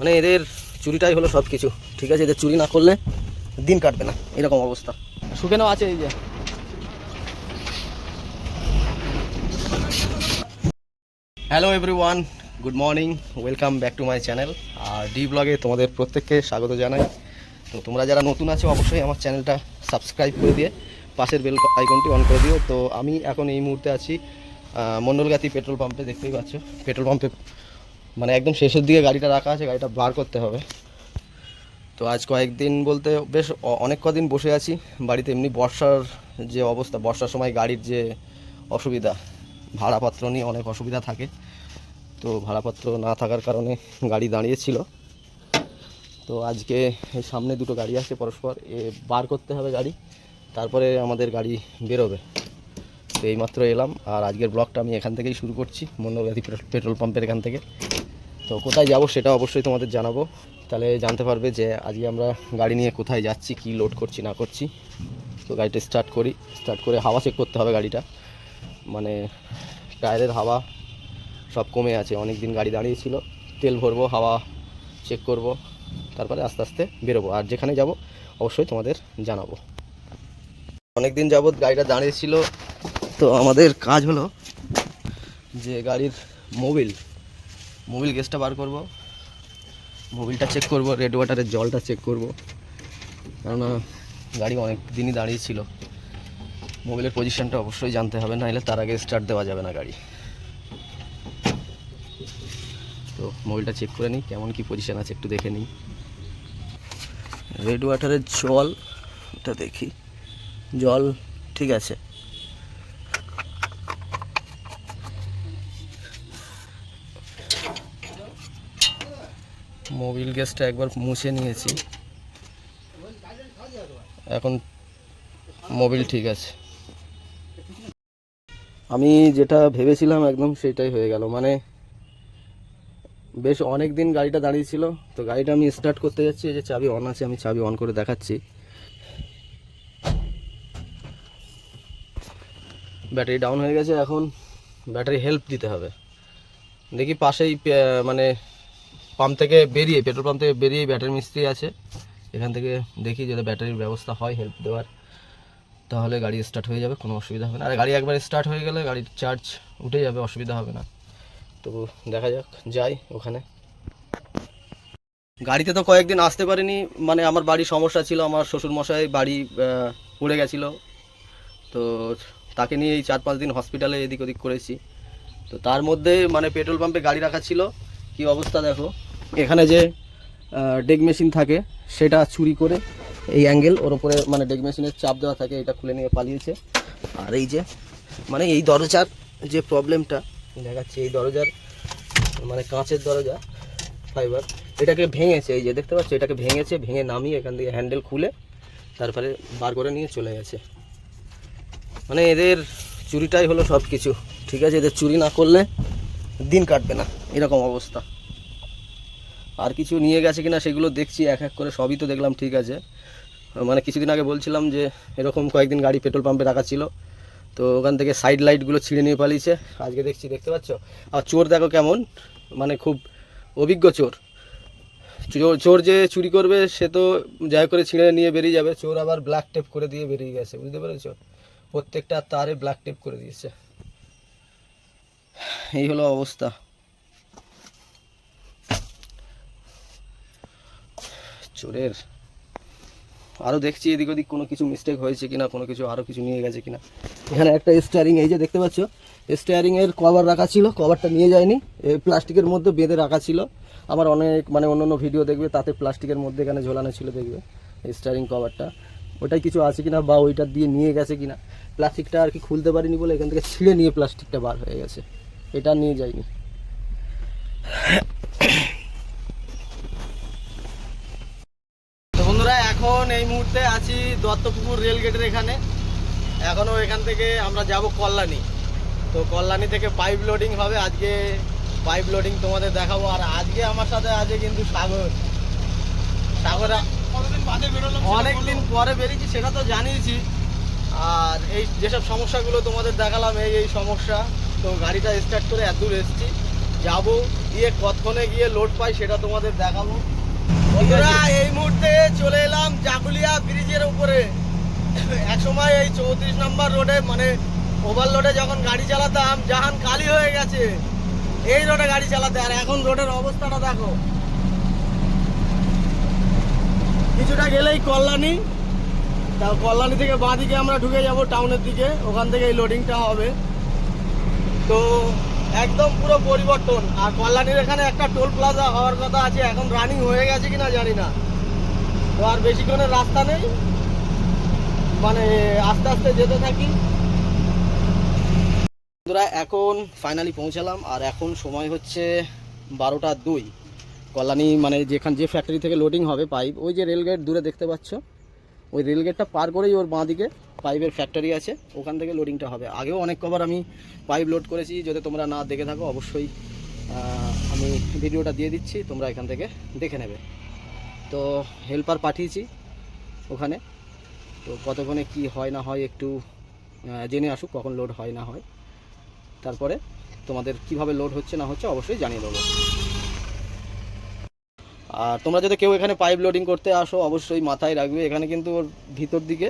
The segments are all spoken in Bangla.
মানে এদের চুরিটাই হলো সব কিছু। ঠিক আছে, এদের চুরি না করলে দিন কাটবে না, এরকম অবস্থা। শুকেনও আছে এই যে। Hello everyone, good morning, welcome back to my channel. আর ডি ব্লগে তোমাদের প্রত্যেককে স্বাগত জানাই। তো তোমরা যারা নতুন আছো অবশ্যই আমার চ্যানেলটা সাবস্ক্রাইব করে দিয়ে পাশের বেল আইকনটি অন করে দিও। তো আমি এখন এই মুহূর্তে আছি মণ্ডলগাতি পেট্রোল পাম্পে। দেখতেই পাচ্ছ পেট্রোল পাম্পে মানে একদম শেষের দিকে গাড়িটা রাখা আছে, গাড়িটা বার করতে হবে। তো আজ কয়েকদিন বলতে বেশ অনেক কদিন বসে আছি বাড়িতে। এমনি বর্ষার যে অবস্থা, বর্ষার সময় গাড়ির যে অসুবিধা, ভাড়াপত্র নিয়ে অনেক অসুবিধা থাকে। তো ভাড়াপত্র না থাকার কারণে গাড়ি দাঁড়িয়েছিল। তো আজকে এই সামনে দুটো গাড়ি আছে পরস্পর, বার করতে হবে গাড়ি, তারপরে আমাদের গাড়ি বেরোবে। তো এইমাত্র এলাম, আর আজকের ব্লগটা আমি এখান থেকেই শুরু করছি, মণ্ডলগাতি পেট্রোল পাম্পের এখান থেকে। তো কোথায় যাব সেটা অবশ্যই তোমাদের জানাবো, তাহলে জানতে পারবে যে আজকে আমরা গাড়ি নিয়ে কোথায় যাচ্ছি, কি লোড করছি না করছি। তো গাড়িটা স্টার্ট করে হাওয়া চেক করতে হবে গাড়িটা, মানে টায়ারের হাওয়া সব কমে আছে, অনেক দিন গাড়ি দাঁড়িয়েছিল। তেল ভরবো, হাওয়া চেক করব, তারপরে আস্তে আস্তে বেরোবো। আর যেখানে যাব অবশ্যই তোমাদের জানাবো। অনেক দিন যাবৎ গাড়িটা দাঁড়িয়েছিল, তো আমাদের কাজ হলো যে গাড়ির মোবিল গ্যাসটা বার করব, মোবিলটা চেক করব, রেড ওয়াটারের জলটা চেক করব, কেননা গাড়ি অনেক দিনই দাঁড়িয়েছিল। মোবিলের পজিশনটা অবশ্যই জানতে হবে, নাহলে তার আগে স্টার্ট দেওয়া যাবে না গাড়ি। তো মোবিলটা চেক করে নিই কেমন কি পজিশন আছে, একটু দেখে নিই। রেড ওয়াটারের জলটা দেখি, জল ঠিক আছে। মোবিল গ্যাসটা একবার মুছে নিয়েছি, এখন মোবিল ঠিক আছে। আমি যেটা ভেবেছিলাম একদম সেটাই হয়ে গেল, মানে বেশ অনেক দিন গাড়িটা দাঁড়িয়েছিল। তো গাড়িটা আমি স্টার্ট করতে যাচ্ছি, এই যে চাবি অন আছে, আমি চাবি অন করে দেখাচ্ছি। ব্যাটারি ডাউন হয়ে গেছে, এখন ব্যাটারি হেল্প দিতে হবে। দেখি পাশেই মানে পাম্প থেকে বেরিয়ে, পেট্রোল পাম্প থেকে বেরিয়ে ব্যাটারি মিস্ত্রি আছে, এখান থেকে দেখি যদি ব্যাটারির ব্যবস্থা হয় হেল্প দেওয়ার, তাহলে গাড়ি স্টার্ট হয়ে যাবে, কোনো অসুবিধা হবে না। আর গাড়ি একবার স্টার্ট হয়ে গেলে গাড়ির চার্জ উঠে যাবে, অসুবিধা হবে না। তো দেখা যাক, যাই ওখানে। গাড়িতে তো কয়েকদিন আসতে পারিনি, মানে আমার বাড়ি সমস্যা ছিল, আমার শ্বশুরমশাই বাড়ি পড়ে গেছিলো। তো তাকে নিয়ে এই 4-5 দিন হসপিটালে এদিক ওদিক করেছি। তো তার মধ্যে মানে পেট্রোল পাম্পে গাড়ি রাখা ছিল, কি অবস্থা দেখো। এখানে যে ডেক মেশিন থাকে সেটা চুরি করে, এই অ্যাঙ্গেল ওর উপরে মানে ডেক মেশিনের চাপ দেওয়া থাকে, এটা খুলে নিয়ে পালিয়েছে। আর এই যে মানে এই দরজার যে প্রবলেমটা দেখাচ্ছে, এই দরজার মানে কাঁচের দরজা ফাইবার, এটাকে ভেঙেছে, এই যে দেখতে পাচ্ছ, এটাকে ভেঙে নামিয়ে এখান থেকে হ্যান্ডেল খুলে তারপরে বার করে নিয়ে চলে গেছে। মানে এদের চুরিটাই হলো সব কিছু। ঠিক আছে, এদের চুরি না করলে দিন কাটবে না, এরকম অবস্থা। আর কিছু নিয়ে গেছে কিনা সেগুলো দেখছি এক এক করে, সবই তো দেখলাম ঠিক আছে। মানে কিছুদিন আগে বলছিলাম যে এরকম কয়েকদিন গাড়ি পেট্রোল পাম্পে রাখা ছিল, তো ওখান থেকে সাইড লাইটগুলো ছিঁড়ে নিয়ে পালিয়েছে। আজকে দেখছি, দেখতে পাচ্ছ। আর চোর দেখো কেমন, মানে খুব অভিজ্ঞ চোর। চোর যে চুরি করবে সে তো যাই করে ছিঁড়ে নিয়ে বেরিয়ে যাবে, চোর আবার ব্ল্যাক টেপ করে দিয়ে বেরিয়ে গেছে, বুঝতে পেরেছো? প্রত্যেকটা তারে ব্ল্যাক টেপ করে দিয়েছে। এই হলো অবস্থা। চোরের আরও দেখছি এদিক ওদিক কোনো কিছু মিস্টেক হয়েছে কিনা, কোনো কিছু আরও কিছু নিয়ে গেছে কিনা। এখানে একটা স্টিয়ারিং, এই যে দেখতে পাচ্ছ, স্টিয়ারিংয়ের কভার রাখা ছিল, কভারটা নিয়ে যায়নি, এই প্লাস্টিকের মধ্যে বেঁধে রাখা ছিল। আমার অনেক মানে অন্য ভিডিও দেখবে, তাতে প্লাস্টিকের মধ্যে এখানে ঝোলানো ছিল, দেখবে স্টিয়ারিং কভারটা, ওটাই কিছু আছে কিনা বা ওইটা দিয়ে নিয়ে গেছে কিনা। প্লাস্টিকটা আর কি খুলতে পারিনি বলে এখান থেকে ছিঁড়ে নিয়ে প্লাস্টিকটা বার হয়ে গেছে, এটা নিয়ে যায়নি। বন্ধুরা এখন এই মুহূর্তে আছি দত্তপুকুর রেলগেটের এখানে। এখনও এখান থেকে আমরা যাব কল্যাণী। তো কল্যাণী থেকে পাইপ লোডিং হবে, আজকে পাইপ লোডিং তোমাদের দেখাবো। আর আজকে আমার সাথে আছে কিন্তু সাগর। অনেক দিন পরে বেরিয়েছি, সেটা তো জানিয়েছি। আর এই যেসব সমস্যাগুলো তোমাদের দেখালাম, এই সমস্যা। তো গাড়িটা স্টার্ট করে এত দূর এসেছি, যাব, গিয়ে কতক্ষণে গিয়ে লোড পাই সেটা তোমাদের দেখাবো। বন্ধুরা এই মুহূর্তে চলে এলাম জাগুলিয়া ব্রিজের উপরে। একসময় এই 34 নম্বর রোডে মানে ওভারলোডে যখন গাড়ি চালাতাম জাহান কালি হয়ে গেছে এই রোডে গাড়ি চালাতে, আর এখন রোডের অবস্থাটা দেখো। কিছুটা গেলেই কল্যাণী, তা কল্যাণী থেকে বাঁ দিকে আমরা ঢুকে যাব টাউনের দিকে, ওখান থেকে এই লোডিংটা হবে। তো একদম পুরো পরিবর্তন। আর কল্যাণীর এখানে একটা টোল প্লাজা হওয়ার কথা আছে, এখন রানিং হয়ে গেছে কিনা জানি না। তো আর বেশিক্ষণের রাস্তা নেই, মানে আস্তে আস্তে যেতে থাকি। বন্ধুরা এখন ফাইনালি পৌঁছালাম, আর এখন সময় হচ্ছে 12টা 2। কল্যাণী মানে যে ফ্যাক্টরি থেকে লোডিং হবে পাইপ, ওই যে রেলগেট দূরে দেখতে পাচ্ছ, ওই রেলগেটটা পার করেই ওর বাঁ দিকে পাইপের ফ্যাক্টরি আছে, ওখান থেকে লোডিংটা হবে। আগেও অনেক কবার আমি পাইপ লোড করেছি, যদি তোমরা না দেখে থাকো অবশ্যই আমি ভিডিওটা দিয়ে দিচ্ছি, তোমরা এখান থেকে দেখে নেবে। তো হেল্পার পাঠিয়েছি ওখানে, তো কতক্ষণে কি হয় না হয় একটু জেনে আসুক, কখন লোড হয় না হয়, তারপরে তোমাদের কিভাবে লোড হচ্ছে না হচ্ছে অবশ্যই জানিয়ে দেবো। আর তোমরা যদি কেউ এখানে পাইপ লোডিং করতে আসো অবশ্যই মাথায় রাখবে, এখানে কিন্তু ওর ভিতর দিকে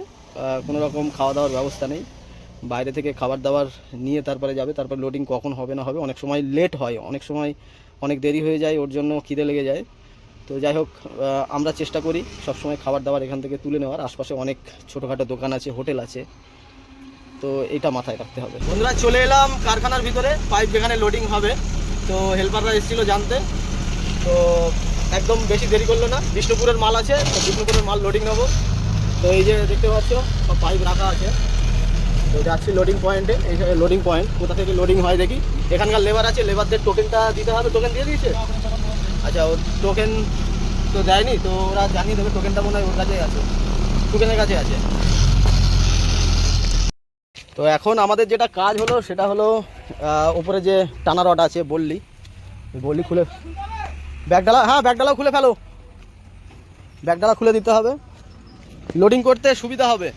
কোনো রকম খাওয়া দাওয়ার ব্যবস্থা নেই। বাইরে থেকে খাবার দাবার নিয়ে তারপরে যাবে, তারপর লোডিং কখন হবে না হবে, অনেক সময় লেট হয়, অনেক সময় অনেক দেরি হয়ে যায়, ওর জন্য খিদে লেগে যায়। তো যাই হোক, আমরা চেষ্টা করি সবসময় খাবার দাবার এখান থেকে তুলে নেওয়ার। আশপাশে অনেক ছোটোখাটো দোকান আছে, হোটেল আছে, তো এটা মাথায় রাখতে হবে। বন্ধুরা চলে এলাম কারখানার ভিতরে, পাইপ যেখানে লোডিং হবে। তো হেল্পাররা এসেছিলো জানতে, তো একদম বেশি দেরি করলো না, বিষ্ণুপুরের মাল আছে, তো বিষ্ণুপুরের মাল লোডিং নেবো। তো এই যে দেখতে পাচ্ছ সব পাইপ রাখা আছে, তো যাচ্ছি লোডিং পয়েন্টে। এই লোডিং পয়েন্ট কোথা থেকে লোডিং হয় দেখি। এখানকার লেবার আছে, লেবারদের টোকেনটা দিতে হবে। টোকেন দিয়ে দিয়েছে? আচ্ছা, ওর টোকেন তো দেয়নি, তো ওরা জানিয়ে দেবে। টোকেনটা মনে হয় ওর কাছেই আছে, টোকেনের কাছে আছে। তো এখন আমাদের যেটা কাজ হলো সেটা হলো উপরে যে টানা রড আছে বললি খুলে ব্যাগডালা, হ্যাঁ ব্যাগডালাও খুলে ফেলো, ব্যাগডালা খুলে দিতে হবে, লোডিং করতে সুবিধা হবে,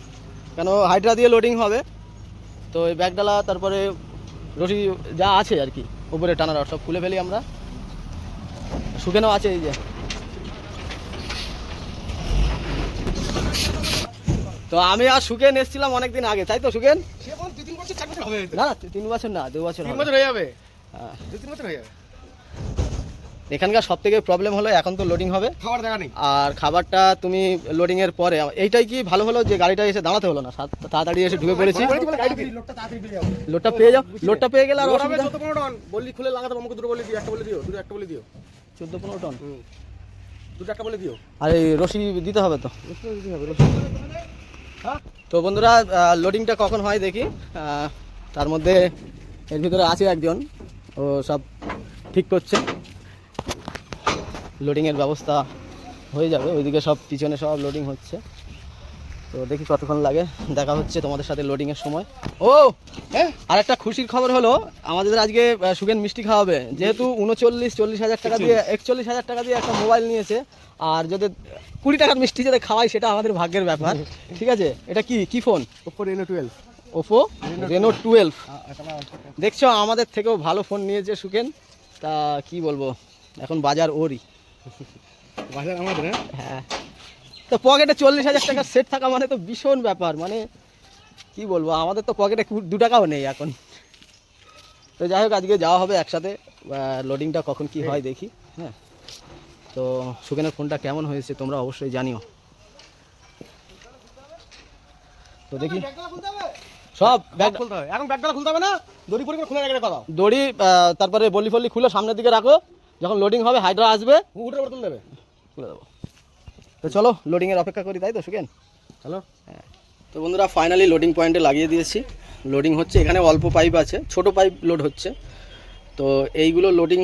কেন হাইড্রা দিয়ে লোডিং হবে। তো এই ব্যাগডালা তারপরে রশি যা আছে আর কি উপরে টানা রড সব খুলে ফেলি আমরা। শুকেনও আছে এই যে। তো আমি আর সুকেন এসেছিলাম অনেকদিন আগে, তাই তো সুকেন? না 3 বছর না, 2 বছর হয়ে যাবে। হ্যাঁ 2-3 বছর হয়ে যাবে। এখানকার সব থেকে প্রবলেম হলো এখন তো লোডিং হবে, খাবার জায়গা নেই। আর খাবারটা তুমি লোডিংয়ের পরে, এইটাই কি ভালো হলো যে গাড়িটা এসে দাঁড়াতে হলো না, তাড়াতাড়ি এসে ঢুকে পড়েছি। লোডটা পেয়ে যাও, লোডটা পেয়ে গেলে আর অসুবিধা। 14-15 টন বললি খুলে লাগাতে, আমাকে দুটো বলে দিও, একটা বলে দিও, দুটো একটা বলে দিও। 14-15 টন, দুটো একটা বলে দিও। আর এই রশি দিতে হবে তো। তো বন্ধুরা লোডিংটা কখন হয় দেখি। তার মধ্যে এর ভিতরে আছে একজন, ও সব ঠিক করছে, লোডিংয়ের ব্যবস্থা হয়ে যাবে। ওইদিকে সব পিছনে সব লোডিং হচ্ছে, তো দেখি কতক্ষণ লাগে। দেখা হচ্ছে তোমাদের সাথে লোডিংয়ের সময়। ও হ্যাঁ, আর একটা খুশির খবর হলো, আমাদের আজকে সুগেন মিষ্টি খাওয়াবে। যেহেতু 39-40 হাজার টাকা দিয়ে 41 হাজার টাকা দিয়ে একটা মোবাইল নিয়েছে, আর যদি 20 টাকার মিষ্টি যদি খাওয়াই সেটা আমাদের ভাগ্যের ব্যাপার। ঠিক আছে, এটা কি phone? Oppo Reno 12। Oppo Reno 12। দেখছো আমাদের থেকেও ভালো ফোন নিয়েছে সুকেন, তা কি বলবো, এখন বাজার ওরই। বাজার আমাদের। হ্যাঁ, তো পকেটে 40 হাজার টাকার সেট থাকা মানে তো ভীষণ ব্যাপার, মানে কি বলবো, আমাদের তো পকেটে 2 টাকাও নেই এখন। তো যাই হোক, আজকে যাওয়া হবে একসাথে, লোডিংটা কখন কি হয় দেখি। হ্যাঁ, তো সুকেনের ফোনটা কেমন হয়েছে তোমরা অবশ্যই জানিও। তো দেখি সব ব্যাগ খুলতে হবে, এখন ব্যাগটা খুলতে হবে না, দড়ি পরে খুলে রেখে দাও। দড়ি তারপরে বলি ফলি খুলে সামনের দিকে রাখো, যখন লোডিং হবে হাইড্রা আসবে উঠে বোতল দেবে, খুলে দেবো। তো চলো লোডিংয়ের অপেক্ষা করি, তাই তো সুকেন? চলো। হ্যাঁ, তো বন্ধুরা ফাইনালি লোডিং পয়েন্টে লাগিয়ে দিয়েছি, লোডিং হচ্ছে। এখানে অল্প পাইপ আছে, ছোট পাইপ লোড হচ্ছে। তো এইগুলো লোডিং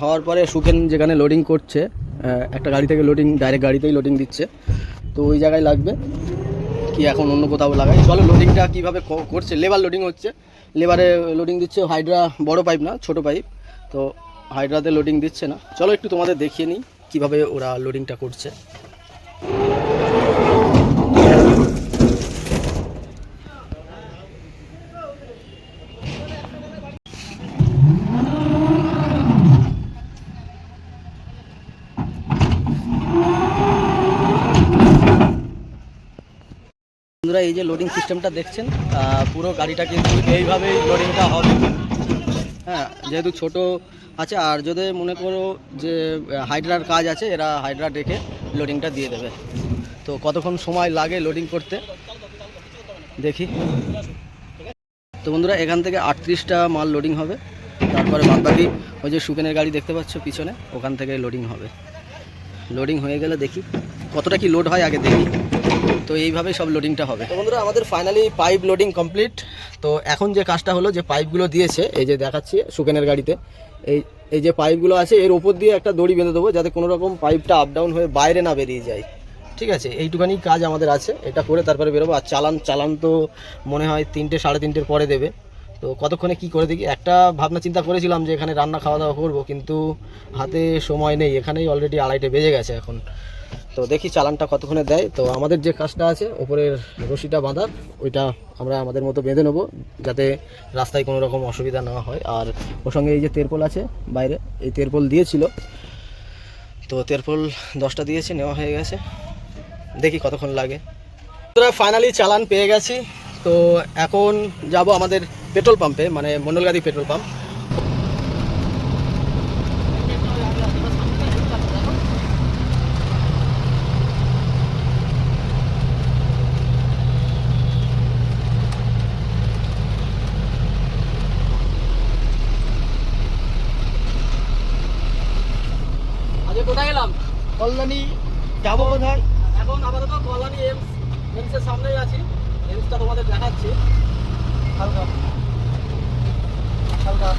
হওয়ার পরে সুকেন যেখানে লোডিং করছে, একটা গাড়ি থেকে লোডিং ডাইরেক্ট গাড়িতেই লোডিং দিচ্ছে, তো ওই জায়গায় লাগবে কি এখন অন্য কোথাও লাগাই। চলো লোডিংটা কীভাবে করছে। লেবার লোডিং হচ্ছে, লেবারে লোডিং দিচ্ছে, হাইড্রা বড় পাইপ না ছোট পাইপ, তো হাইড্রাতে লোডিং দিচ্ছে না। চলো একটু তোমাদের দেখিয়ে নিই কীভাবে ওরা লোডিংটা করছে। বন্ধুরা এই যে লোডিং সিস্টেমটা দেখছেন, পুরো গাড়িটা কিন্তু এইভাবেই লোডিংটা হবে। হ্যাঁ, যেহেতু ছোট আছে, আর যদি মনে করো যে হাইড্রার কাজ আছে, এরা হাইড্রা ডেকে লোডিংটা দিয়ে দেবে। তো কতক্ষণ সময় লাগে লোডিং করতে দেখি। তো বন্ধুরা এখান থেকে 38টা মাল লোডিং হবে, তারপরে বাদবাকি ওই যে সুকেনের গাড়ি দেখতে পাচ্ছ পিছনে, ওখান থেকে লোডিং হবে। লোডিং হয়ে গেলে দেখি কতটা কি লোড হয় আগে দেখি। তো এইভাবেই সব লোডিংটা হবে। তো বন্ধুরা আমাদের ফাইনালি পাইপ লোডিং কমপ্লিট। তো এখন যে কাজটা হলো, যে পাইপগুলো দিয়েছে এই যে দেখাচ্ছি সুকেনের গাড়িতে, এই যে পাইপগুলো আছে এর ওপর দিয়ে একটা দড়ি বেঁধে দেবো, যাতে কোনো রকম পাইপটা আপ ডাউন হয়ে বাইরে না বেরিয়ে যায়। ঠিক আছে, এইটুখানি কাজ আমাদের আছে, এটা করে তারপরে বেরোবো। আর চালান তো মনে হয় 3টে 3:30 পরে দেবে। তো কতক্ষণে কি করে দেখি। একটা ভাবনা চিন্তা করেছিলাম যে এখানে রান্না খাওয়া দাওয়া করবো, কিন্তু হাতে সময় নেই, এখানেই অলরেডি 2:30 বেজে গেছে এখন। তো দেখি চালানটা কতক্ষণে দেয়। তো আমাদের যে কাজটা আছে ওপরের রশিটা বাঁধার, ওইটা আমরা আমাদের মতো বেঁধে নেবো, যাতে রাস্তায় কোনো রকম অসুবিধা না হয়। আর ওর সঙ্গে এই যে তেরপোল আছে বাইরে, এই তেরপোল দিয়েছিল, তো তেরপোল 10টা দিয়েছে, নেওয়া হয়ে গেছে। দেখি কতক্ষণ লাগে। তোরা ফাইনালি চালান পেয়ে গেছি। তো এখন যাব আমাদের পেট্রোল পাম্পে, মানে মণ্ডলগাড়ি পেট্রোল পাম্প। আজকে কোথায় গেলাম? কল্যাণী যাবো কোথায়? এখন আপাতত কল্যাণী এমসের সামনেই আছি। এমসটা তোমাদের দেখাচ্ছি হালকা হালকা।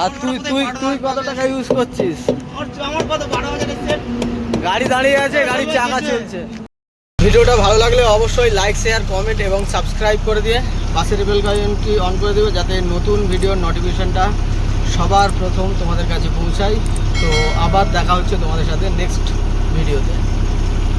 আর তুই কত টাকা ইউজ করছিস? আমার কত 12,000 সেট। গাড়ি দাঁড়িয়ে আছে, গাড়ির চাকা চলছে। ভিডিওটা ভালো লাগলে অবশ্যই লাইক, শেয়ার, কমেন্ট এবং সাবস্ক্রাইব করে দিয়ে পাশের বেল আইকনটি অন করে দেবে, যাতে নতুন ভিডিওর নোটিফিকেশনটা সবার প্রথম তোমাদের কাছে পৌঁছায়। তো আবার দেখা হচ্ছে তোমাদের সাথে নেক্সট ভিডিওতে।